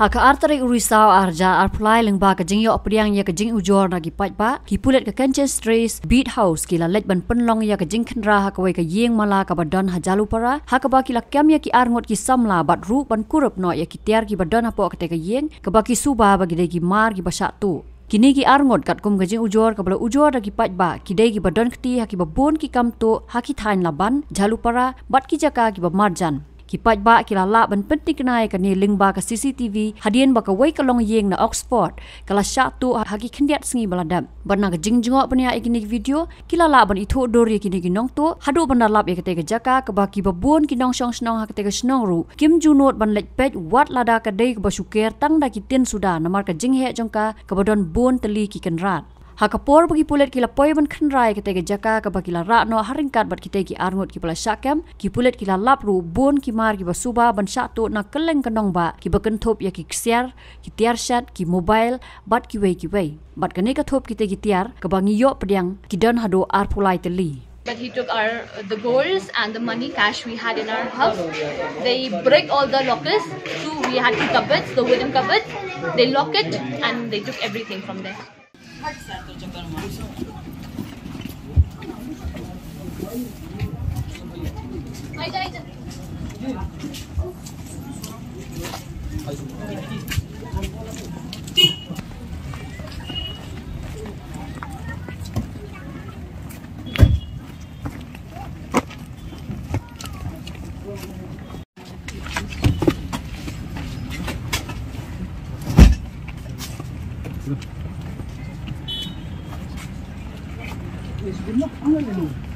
Haka artari urisau arja arpulai lengba ka jing yo priang ya ka jing ujor na gi patba ki pulet ka Kanchen Strays Beat House ki la lej ban penlong ya ka jing khenra ha ka wei ka yeng mala ka badon hajalu para ha ka ba ki la kyam ya ki arngot ki samla bat ru ban kurup no ya ki tiar ki badon ha po ka te ka yeng ka ba ki suba ba gi de ki mar ki basak tu kini ki arngot kat kum ka jing ujor ka bala ujor da ki patba ki de ki badon kti ha ki babon ki kam tu ha ki thain laban jalu para bat ki jaka ki ba marjan ki patba ki la la ban penting kenai ka ni lingba ka CCTV hadien ba ka wei ka long yeng na Oxford kala syak tu ha ki khendiat sngi baladam ban na ka jing jingok pania ikini video ki la la ban itho dori kini ki nong tu hadu ban lap ya ka te ka jaka ka ba ki babon ki nong song snong ha ka te ka snong ru kim junot ban lej pej wat lada ka dei ka ba suker tang da ki tin suda namar ka jing he jongka ka badon bon teli ki kenrat Hakapor bagi pulet kila poi ban khenrai kete ke jaka ka bakila ra no haringkat bat kite ki arngot ki pala syakam ki pulet kila lapru bon ki mar ki basuba ban satu na keleng kanong ba ki baken thop ya ki ksiar ki tiar shat ki mobile bat ki wei bat kane ka thop kite ki tiar ka bangi yo pediang ki don hado ar pulai teli. But he took the golds and the money cash we had in our house. They break all the lockers. We had 2 cupboards, the wooden cupboards. They lock it and they took everything from there. Yes, good luck.